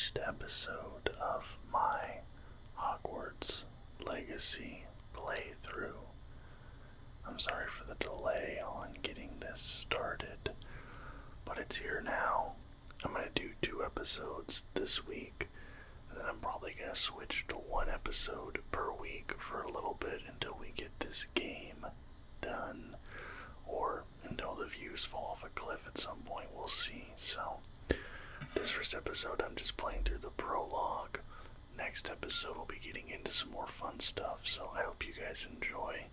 first episode of my Hogwarts Legacy playthrough. I'm sorry for the delay on getting this started, but it's here now. I'm going to do 2 episodes this week, and then I'm probably going to switch to 1 episode per week for a little bit until we get this game done, or until the views fall off a cliff at some point. We'll see. So this first episode I'm just playing through the prologue. Next episode we'll be getting into some more fun stuff, so I hope you guys enjoy.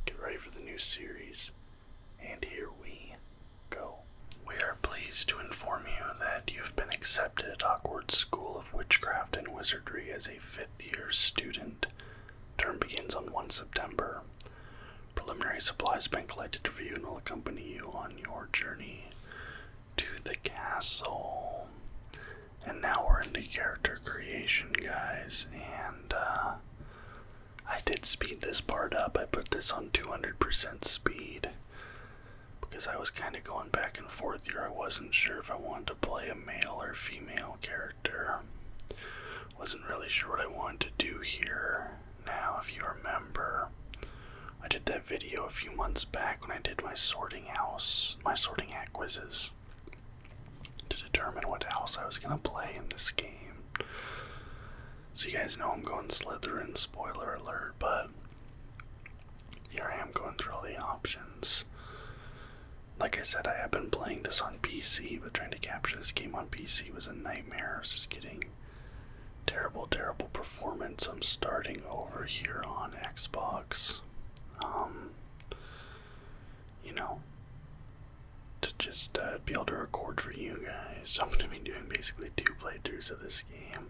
Get ready for the new series, and here we go. We are pleased to inform you that you've been accepted at Hogwarts School of Witchcraft and Wizardry as a 5th-year student. Term begins on 1 September. Preliminary supplies have been collected for you and will accompany you on your journey to the castle. And now we're into character creation, guys, and I did speed this part up. I put this on 200% speed because I was kind of going back and forth here. I wasn't sure if I wanted to play a male or female character. Wasn't really sure what I wanted to do here. Now, if you remember, I did that video a few months back when I did my sorting hat quizzes to determine what house I was going to play in this game. So you guys know I'm going Slytherin, spoiler alert, but here I am going through all the options. Like I said, I have been playing this on PC, but trying to capture this game on PC was a nightmare. I was just getting terrible performance. I'm starting over here on Xbox. You know, to just be able to record for you guys. So I'm going to be doing basically 2 playthroughs of this game.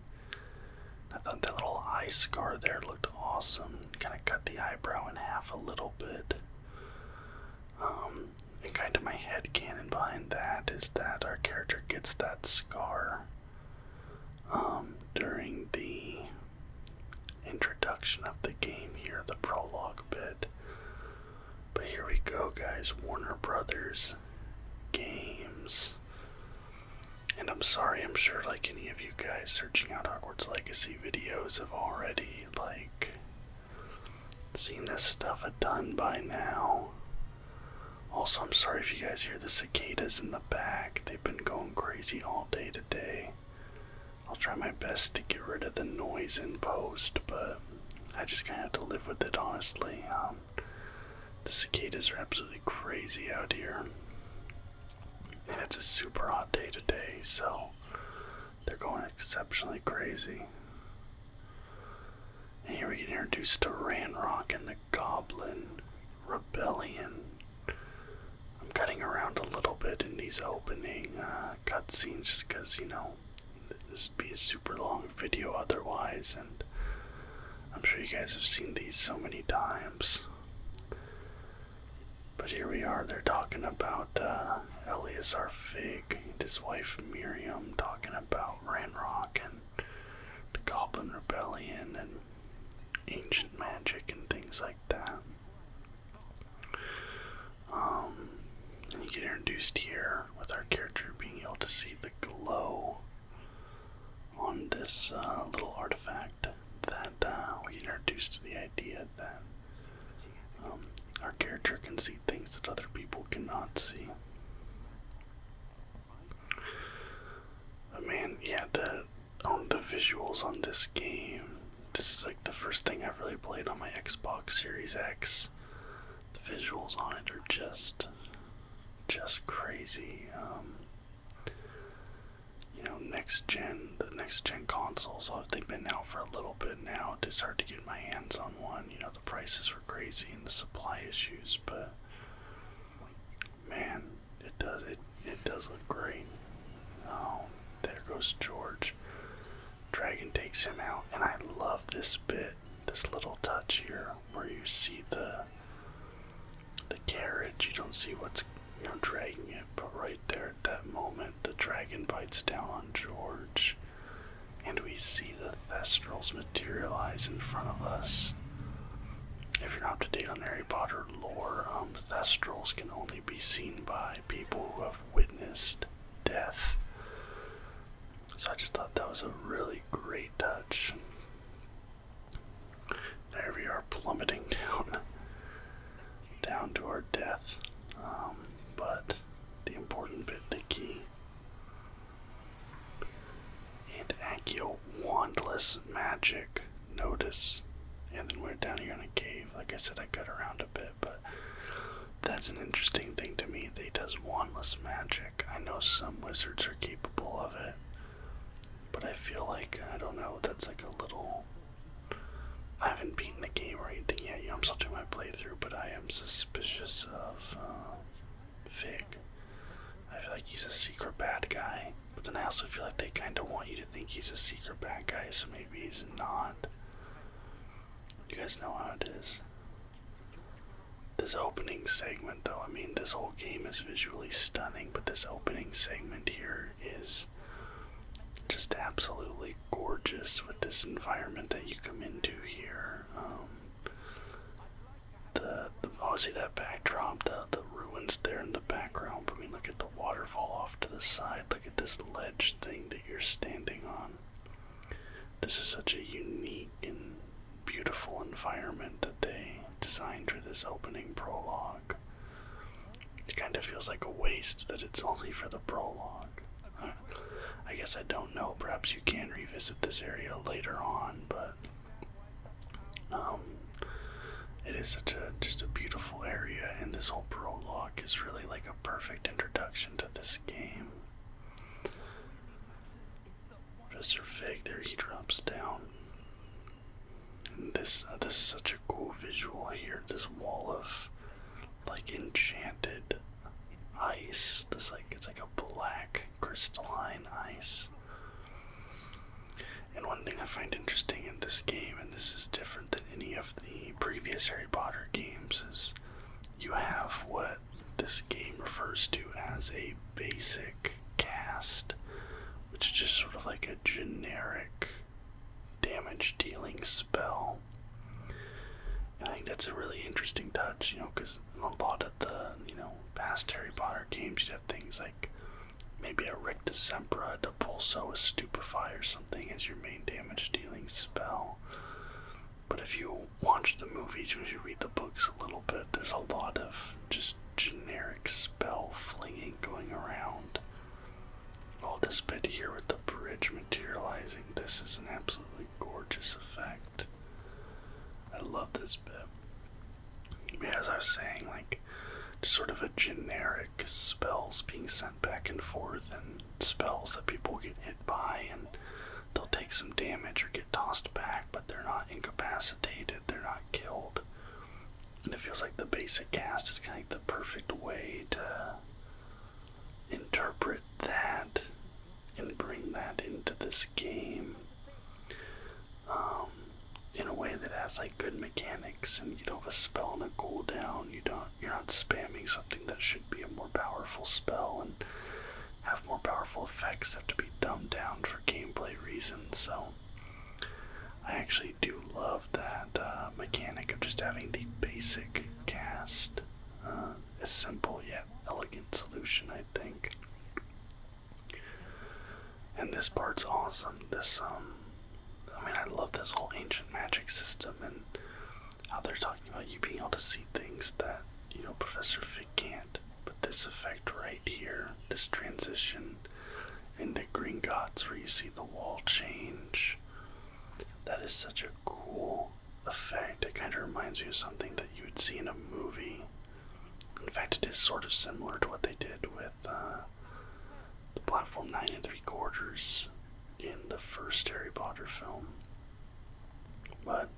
I thought that little eye scar there looked awesome. Kind of cut the eyebrow in half a little bit. And kind of my headcanon behind that is that our character gets that scar during the introduction of the game here, the prologue bit. But here we go, guys. Warner Brothers Games. And I'm sorry, I'm sure like any of you guys searching out Hogwarts Legacy videos have already like seen this stuff done by now. Also, I'm sorry if you guys hear the cicadas in the back. They've been going crazy all day today. I'll try my best to get rid of the noise in post, but I just kind of have to live with it, honestly. The cicadas are absolutely crazy out here. And it's a super hot day today, so they're going exceptionally crazy. And here we get introduced to Ranrock and the Goblin Rebellion. I'm cutting around a little bit in these opening cutscenes just because, you know, this would be a super long video otherwise, and I'm sure you guys have seen these so many times. But here we are, they're talking about Eleazar Fig and his wife Miriam, talking about Ranrock and the Goblin Rebellion and ancient magic and things like that. And you get introduced here with our character being able to see the glow on this little artifact that we get introduced to the idea that our character can see things that other people cannot see. But man, yeah, the visuals on this game, this is like the first thing I've really played on my Xbox Series X. The visuals on it are just crazy. You know, the next gen consoles, they've been out for a little bit now. It's hard to get my hands on one. You know, the prices were crazy and the supply issues, but man, it does look great. Oh, there goes George. Dragon takes him out, and I love this bit, this little touch here where you see the carriage. You don't see what's, you know, dragging it, but right there at that moment, the dragon bites down on George, and we see the Thestrals materialize in front of us. If you're not up to date on Harry Potter lore, Thestrals can only be seen by people who have witnessed death. So I just thought that was a magic notice. And then we're down here in a cave. Like I said, I cut around a bit, but that's an interesting thing to me. They does wandless magic. I know some wizards are capable of it, but I feel like, I don't know, that's like a little... I haven't beaten the game or anything yet. I'm still doing my playthrough, but I am suspicious of Fig. I feel like he's a secret bad guy, but then I also feel like they kind of want you to think he's a secret bad guy, so maybe he's not. You guys know how it is. This opening segment, though, I mean, this whole game is visually stunning, but this opening segment here is just absolutely gorgeous with this environment that you come into here. Obviously that backdrop, the ruins there in the background. I mean, look at the waterfall off to the side. Look at this ledge thing that you're standing on. This is such a unique and beautiful environment that they designed for this opening prologue. It kind of feels like a waste that it's only for the prologue. I guess I don't know. Perhaps you can revisit this area later on, but it is just a beautiful area, and this whole prologue is really like a perfect introduction to this game. Professor Fig, there he drops down. And this is such a cool visual here. This wall of like enchanted ice. It's like a black crystalline ice. And one thing I find interesting in this game, and this is different than any of the previous Harry Potter games, is you have what this game refers to as a basic cast, which is just sort of like a generic damage dealing spell. And I think that's a really interesting touch, because in a lot of the, past Harry Potter games, you'd have things like maybe a Rictusempra, Depulso, a Stupefy or something as your main damage dealing spell. But if you watch the movies, if you read the books a little bit, there's a lot of just generic spell flinging going around. Oh, this bit here with the bridge materializing, this is an absolutely gorgeous effect. I love this bit. Yeah, as I was saying, like, just sort of a generic spells being sent back and forth, and spells that people get hit by, and they'll take some damage or get tossed back, but they're not incapacitated, they're not killed. And it feels like the basic cast is kind of like the perfect way to interpret that and bring that into this game in a way that has like good mechanics, and you don't have a spell on a cooldown. You're not spamming something that should be a more powerful spell and have more powerful effects, have to be dumbed down for gameplay reasons. So I actually do love that mechanic of just having the basic cast. A simple yet elegant solution, I think. And this part's awesome. I love this whole ancient magic system and how they're talking about you being able to see things that, Professor Fig can't. But this effect right here, this transition into Gringotts where you see the wall change, that is such a cool effect. It kind of reminds me of something that you would see in a movie. In fact, it is sort of similar to what they did with the platform 9 3/4 in the first Harry Potter film. But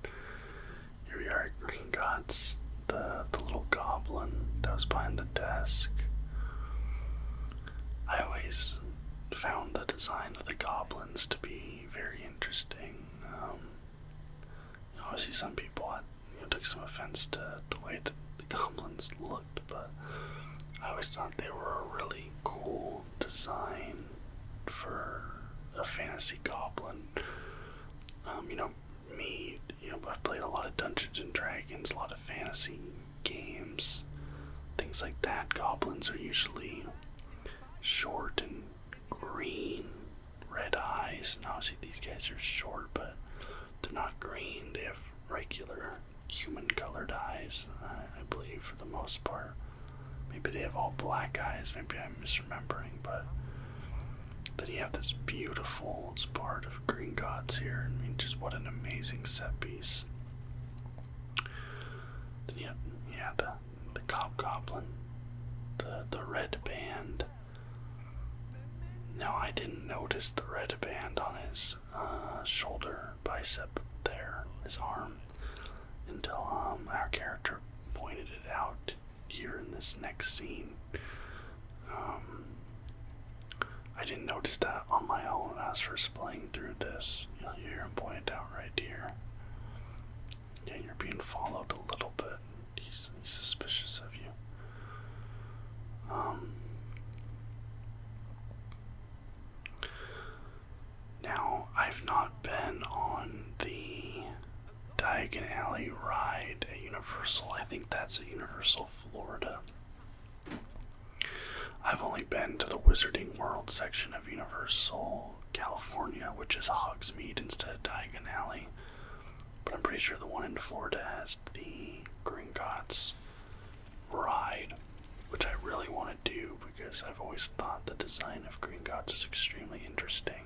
here we are at Gringotts, the little goblin that was behind the desk. I always found the design of the goblins to be very interesting. Obviously some people took some offense to the way that the goblins looked, but I always thought they were a really cool design for a fantasy goblin. I've played a lot of Dungeons and Dragons, a lot of fantasy games, things like that. Goblins are usually short and green, red eyes, and obviously these guys are short, but they're not green. They have regular human colored eyes, I believe, for the most part. Maybe they have all black eyes, maybe I'm misremembering, but Then you have this beautiful part of Gringotts here. I mean, just what an amazing set piece. Then you have, yeah, the Hobgoblin, the red band. Now I didn't notice the red band on his shoulder bicep there, his arm, until our character pointed it out here in this next scene. I didn't notice that on my own when I was first playing through this. You'll hear him point it out right here. Yeah, you're being followed a little bit. He's suspicious of you. Now, I've not been on the Diagon Alley ride at Universal. I think that's at Universal Florida. I've only been to the Wizarding World section of Universal California, which is Hogsmeade instead of Diagon Alley. But I'm pretty sure the one in Florida has the Gringotts ride, which I really want to do because I've always thought the design of Gringotts is extremely interesting.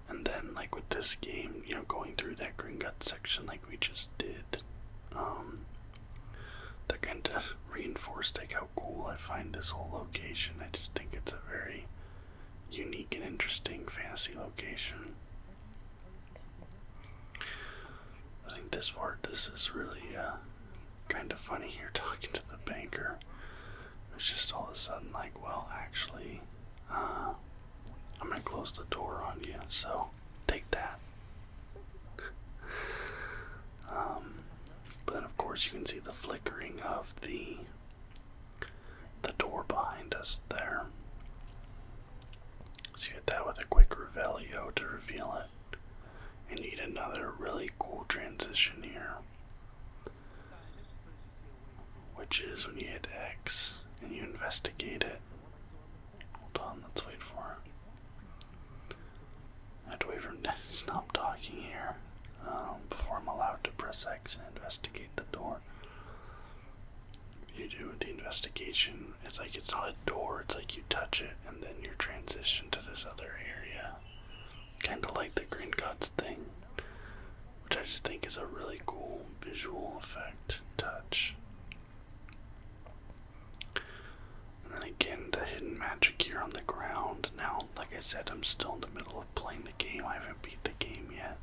And then, like with this game, you know, going through that Gringotts section like we just did, that kind of reinforced like how cool I find this whole location. I just think it's a very unique and interesting fantasy location. I think this is really kind of funny here, talking to the banker. It's just all of a sudden like, well, actually, I'm gonna close the door on you, so take that. But then of course you can see the flickering of the door behind us there. So you hit that with a quick Revelio to reveal it. And you get another really cool transition here, which is when you hit X and you investigate it. Hold on, let's wait for it. I have to wait for him to stop talking here before I'm allowed to press X and investigate the door. You do the investigation, it's like it's not a door, it's like you touch it and then you're transitioned to this other area. Kind of like the Gringotts thing, which I just think is a really cool visual effect touch. And then again, the hidden magic here on the ground. Now, like I said, I'm still in the middle of playing the game. I haven't beat the game yet.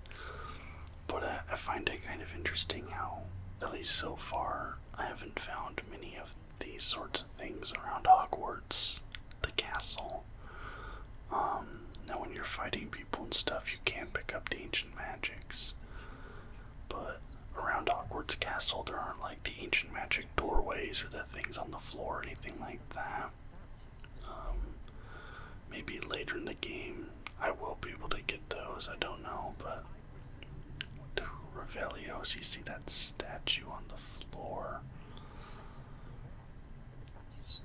But I find it kind of interesting how, at least so far, I haven't found many of these sorts of things around Hogwarts, the castle. Now when you're fighting people and stuff, you can pick up the ancient magics. But around Hogwarts Castle, there aren't like the ancient magic doorways or the things on the floor or anything like that. Maybe later in the game I will be able to get those, I don't know, but Revelios, you see that statue on the floor.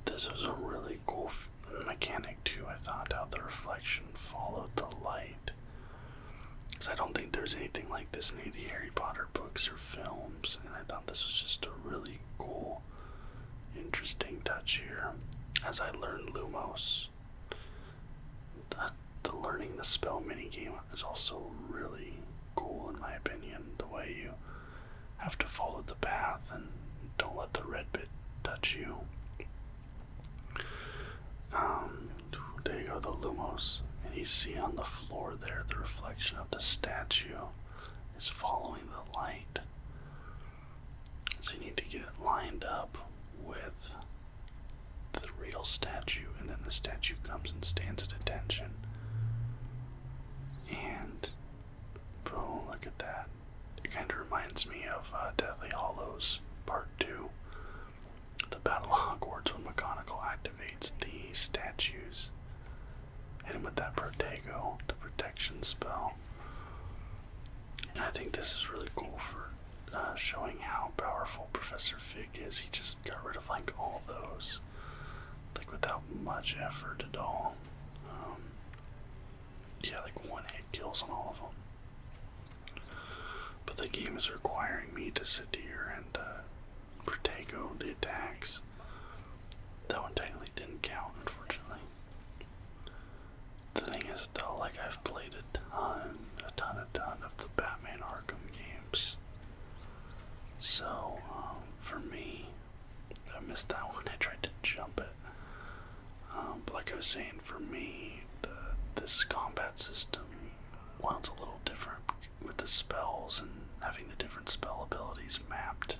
This was a really cool mechanic too, I thought, how the reflection followed the light. Because I don't think there's anything like this in any of the Harry Potter books or films, and I thought this was just a really cool, interesting touch here. As I learned Lumos, the learning the spell minigame is also really cool in my opinion. The way you have to follow the path and don't let the red bit touch you. There you go, the Lumos, and you see on the floor there the reflection of the statue is following the light. So you need to get it lined up with the real statue, and then the statue comes and stands at attention. And boom, look at that. It kind of reminds me of Deathly Hallows Part 2. The Battle of Hogwarts, when McGonagall activates the statues. Hit him with that Protego, the protection spell. And I think this is really cool for showing how powerful Professor Fig is. He just got rid of like all those, like without much effort at all. Yeah, like one hit kills on all of them. But the game is requiring me to sit here and Protego the attack. 'X. That one technically didn't count, unfortunately. But yeah, you can see here, like, the reflection of the statue is following the light. So you need to get it lined up with the real statue, and then the statue comes and stands at attention. And boom, look at that. It kind of reminds me of Deathly Hallows Part 2. The Battle of Hogwarts, when McGonagall activates the statues. Hit him with that Protego, the protection spell. And I think this is really cool for showing how powerful Professor Fig is. He just got rid of like all those, like without much effort at all. Yeah, like one hit kills on all of them. But the game is requiring me to sit here and Protego the attacks. That one technically didn't count, unfortunately. So, for me, I missed that one. I tried to jump it. But like I was saying, for me, this combat system, while it's a little different with the spells and having the different spell abilities mapped,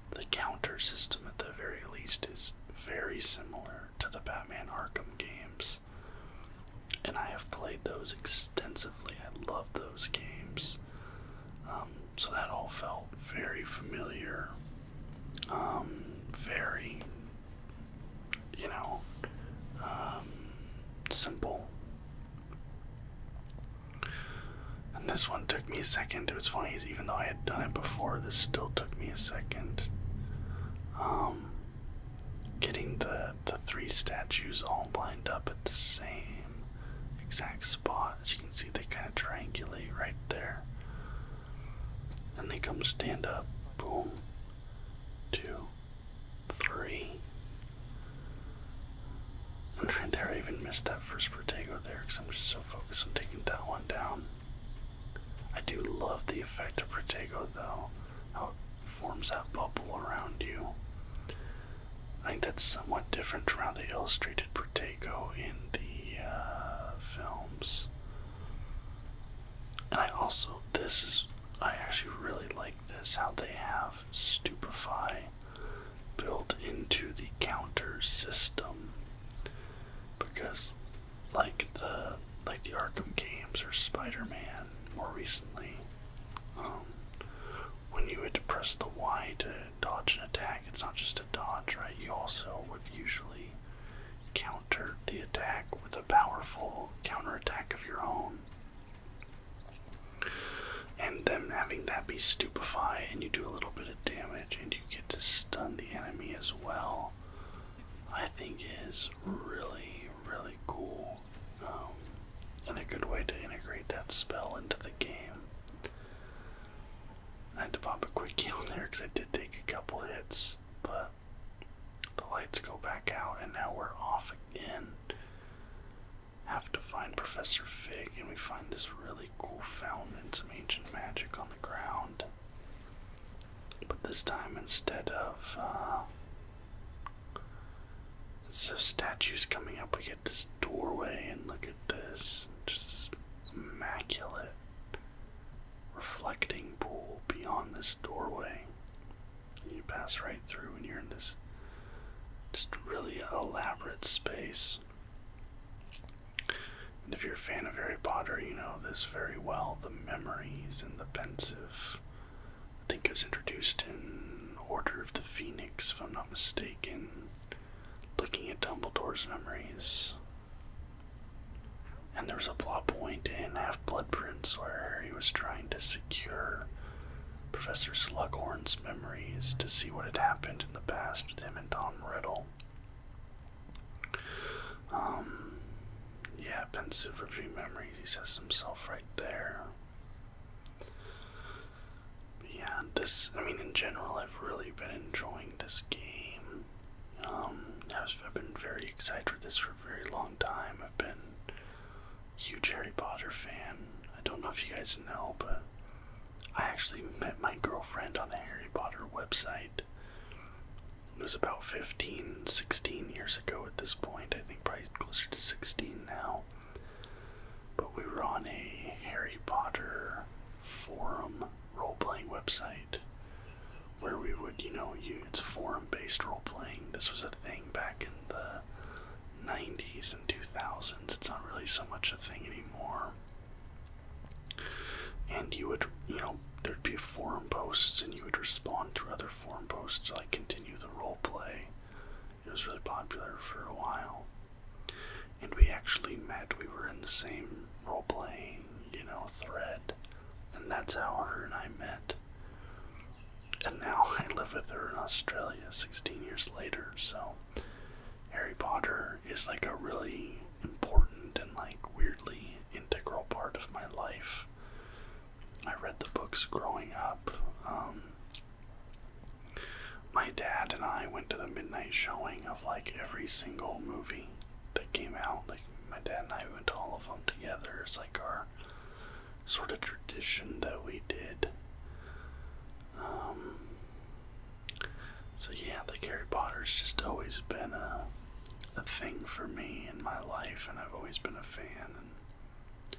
the counter system at the very least is very similar to the Batman Arkham games. And I have played those extensively. I love those games. So that all felt very familiar. Very, simple. And this one took me a second. It was funny, is even though I had done it before, this still took me a second. Getting the three statues all lined up at the same exact spot. As you can see, they kind of triangulate right there. And they come stand up. Boom. 2, 3. And right there, I even missed that first Protego there because I'm just so focused on taking that one down. I do love the effect of Protego though, how it forms that bubble around you. I think that's somewhat different from how they illustrated Protego in the films. And I actually really like this, how they have Stupefy built into the counter system. Because like the Arkham games or Spider-Man more recently, when you had to press the Y to dodge an attack, it's not just a dodge, right? You also would usually counter the attack with a powerful counterattack of your own. And then having that be Stupefy, and you do a little bit of damage, and you get to stun the enemy as well, I think is really, really cool. And a good way to integrate that spell into the game. I had to pop a quick heal there because I did take a couple hits, but the lights go back out and now we're off again. Have to find Professor Fig, and we find this really cool fountain and some ancient magic on the ground. But this time, instead of statues coming up, we get this doorway, and look at this, just this immaculate reflecting pool beyond this doorway. And you pass right through and you're in this just really elaborate space. And if you're a fan of Harry Potter, you know this very well. The memories and the pensive, I think it was introduced in Order of the Phoenix, if I'm not mistaken, looking at Dumbledore's memories. And there was a plot point in Half-Blood Prince where Harry was trying to secure Professor Slughorn's memories to see what had happened in the past with him and Tom Riddle. Yeah, pensive review memories, he says himself right there. But yeah, in general, I've really been enjoying this game. I've been very excited for this for a very long time. I've been a huge Harry Potter fan. I don't know if you guys know, but I actually met my girlfriend on the Harry Potter website. It was about 15, 16 years ago at this point. I think probably closer to 16 now. But we were on a Harry Potter forum role-playing website where we would, it's forum-based role-playing. This was a thing back in the 90s and 2000s. It's not really so much a thing anymore. And you would, there'd be forum posts, and you would respond to other forum posts to, continue the role play. It was really popular for a while. And we actually met. We were in the same role playing, thread. And that's how her and I met. And now I live with her in Australia 16 years later, so Harry Potter is a really important and weirdly integral part of my life. I read the books growing up. My dad and I went to the midnight showing of every single movie that came out. My dad and I went to all of them together. It's our sort of tradition that we did. So yeah, like Harry Potter's just always been a thing for me in my life, and I've always been a fan. And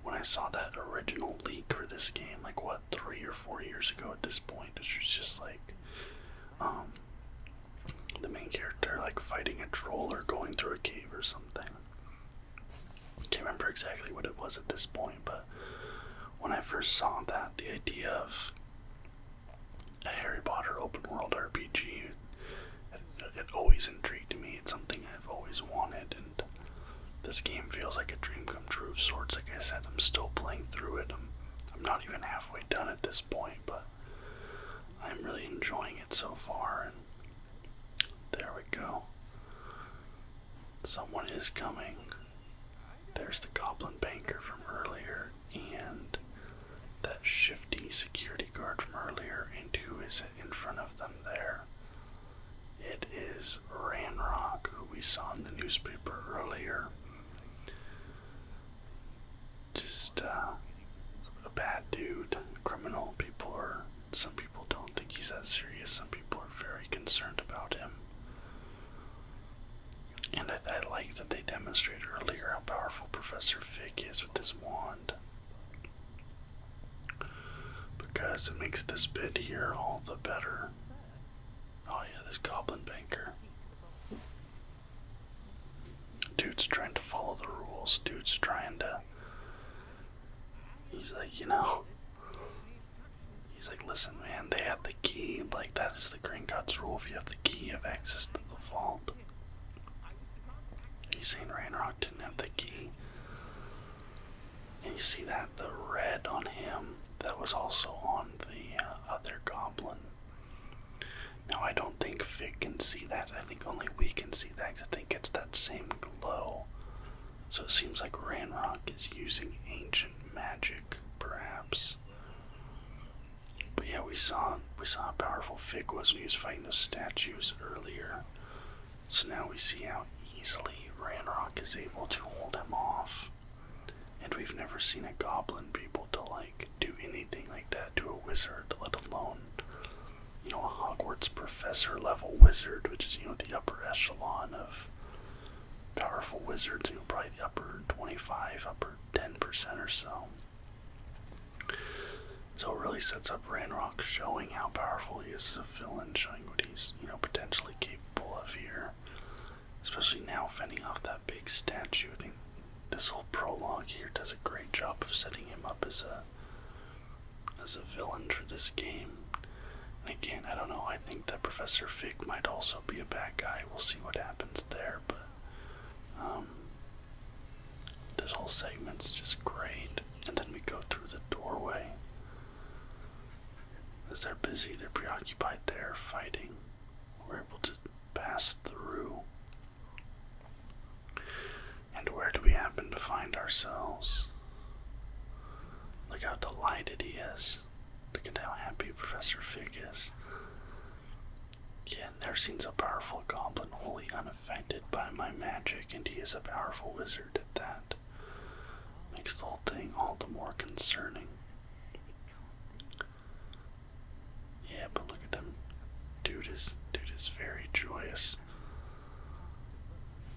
when I saw that original leak for this game, like what, 3 or 4 years ago at this point, it was just like the main character like fighting a troll or going through a cave or something. Can't remember exactly what it was at this point, but when I first saw that, the idea of a Harry Potter open world RPG, it always intrigued me. It's something I've always wanted, and this game feels like a dream come true of sorts. Like I said, I'm still playing through it. I'm not even halfway done at this point, but I'm really enjoying it so far. And there we go. Someone is coming. There's the goblin banker from earlier, and that shifty security guard from earlier, and who is it in front of them there? It is Ranrock, who we saw in the newspaper earlier. Just a bad dude, a criminal. Some people don't think he's that serious. Some people are very concerned about him. And I like that they demonstrated earlier how powerful Professor Fig is with his wand, because it makes this bit here all the better. Oh yeah, this goblin banker. Dude's trying to follow the rules. Dude's trying to... He's like, he's like, listen man, they have the key. Like, that is the Gringotts rule. If you have the key, you have access to the vault. He's saying Ranrock didn't have the key. And you see that, the red on him, that was also on the other goblin. Now I don't think Fig can see that. I think only we can see that, because I think it's that same glow. So it seems like Ranrock is using ancient magic, perhaps. But yeah, we saw how powerful Fig was when he was fighting those statues earlier. So now we see how easily Ranrock is able to hold him off. And we've never seen a goblin be able to like do anything like that to a wizard, let alone, a Hogwarts professor level wizard, which is, the upper echelon of powerful wizards, probably the upper 25, upper 10% or so. So it really sets up Ranrock, showing how powerful he is as a villain, showing what he's, potentially capable of here. Especially now fending off that big statue. I think this whole prologue here does a great job of setting him up as a villain for this game. And again, I don't know, I think that Professor Fig might also be a bad guy. We'll see what happens there, but this whole segment's just great. And then we go through the doorway. As they're busy, they're preoccupied there fighting. We're able to pass through. And where do we happen to find ourselves? Look how delighted he is. Look at how happy Professor Fig is. Yeah, never seen so powerful a goblin, wholly unaffected by my magic, and he is a powerful wizard at that. Makes the whole thing all the more concerning. Yeah, but look at him. Dude is very joyous.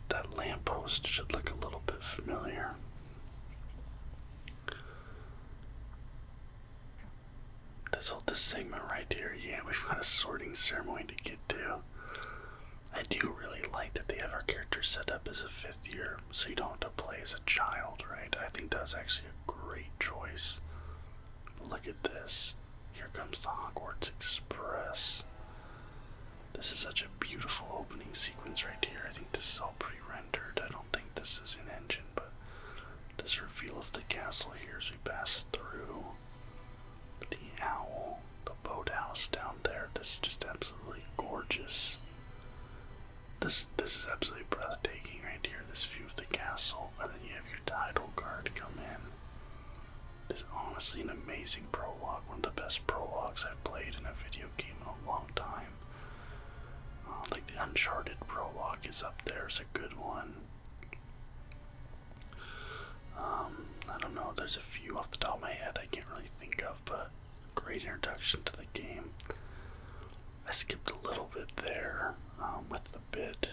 That lamppost should look a little bit familiar. This segment right here, yeah, we've got a sorting ceremony to get to. I do really like that they have our characters set up as a 5th year, so you don't have to play as a child, right? I think that was actually a great choice. Look at this. Here comes the Hogwarts Express. This is such a beautiful opening sequence right here. I think this is all pre-rendered. I don't think this is in engine, but this reveal of the castle here as we pass through the owl, the boathouse down there. This is just absolutely gorgeous. This is absolutely breathtaking right here, this view of the castle, and then you have your title card come in. This is honestly an amazing prologue, one of the best prologues I've played in a video game in a long time. Like the Uncharted prologue is up there as a good one. I don't know, there's a few off the top of my head I can't really think of, but great introduction to the game. I skipped a little bit there with the bit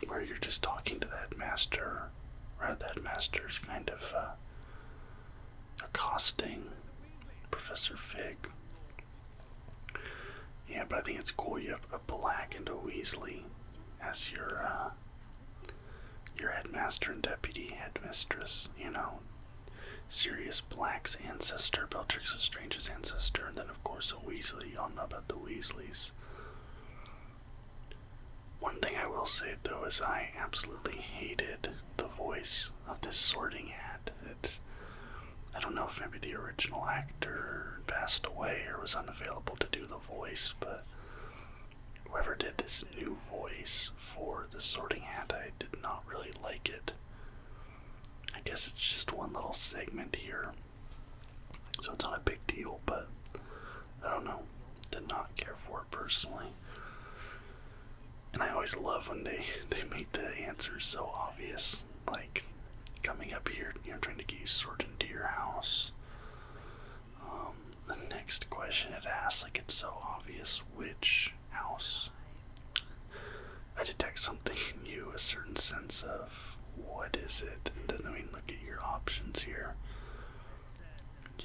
where you're just talking to the headmaster, or the headmaster's kind of accosting Professor Fig. Yeah, but I think it's cool you have a Black and a Weasley as your headmaster and deputy headmistress, you know. Sirius Black's ancestor, Bellatrix Lestrange's ancestor, and then of course a Weasley. Y'all know about the Weasleys. One thing I will say though is I absolutely hated the voice of this Sorting Hat. I don't know if maybe the original actor passed away or was unavailable to do the voice, but whoever did this new voice for the Sorting Hat, I did not really like it. I guess it's just one little segment here, so it's not a big deal, but I don't know, did not care for it personally. And I always love when they make the answers so obvious, like coming up here, you know, trying to get you sorted into your house. The next question it asks, like, it's so obvious which house. I detect something in you, a certain sense of what is it, and then I mean, look at your options here.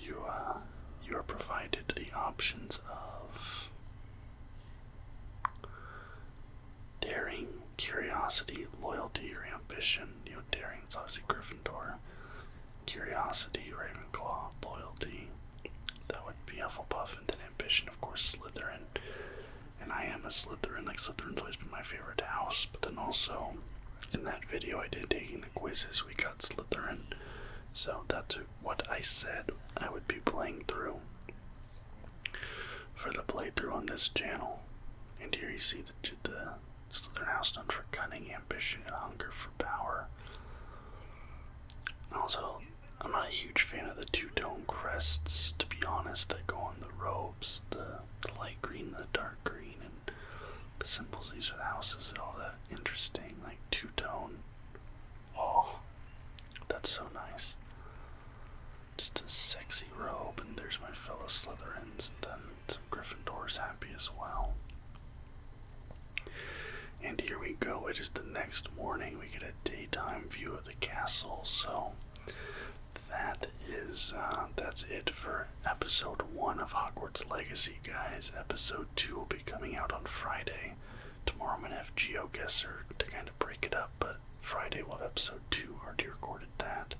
You are provided the options of daring, curiosity, loyalty, or ambition. You know, daring is obviously Gryffindor. Curiosity, Ravenclaw. Loyalty, that would be Hufflepuff, and then ambition, of course, Slytherin. And I am a Slytherin. Like, Slytherin's always been my favorite house. But then also, in that video I did taking the quizzes, we got Slytherin. So that's what I said I would be playing through for the playthrough on this channel. And here you see the Slytherin house known for cunning, ambition, and hunger for power. Also, I'm not a huge fan of the two-tone crests, to be honest, that go on the robes, the light green and the dark green, and the symbols. These are the houses and all that. Interesting, like two-tone. Oh, that's so nice. Just a sexy robe, and there's my fellow Slytherins, and then some Gryffindors happy as well. And here we go, it is the next morning. We get a daytime view of the castle, so that's it for episode 1 of Hogwarts Legacy, guys. Episode 2 will be coming out on Friday. Tomorrow I'm going to have GeoGuessr to kind of break it up, but Friday we'll have episode 2, already recorded that.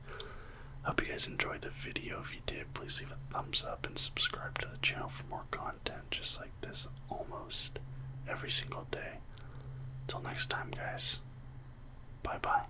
Hope you guys enjoyed the video. If you did, please leave a thumbs up and subscribe to the channel for more content just like this almost every single day. Till next time, guys. Bye-bye.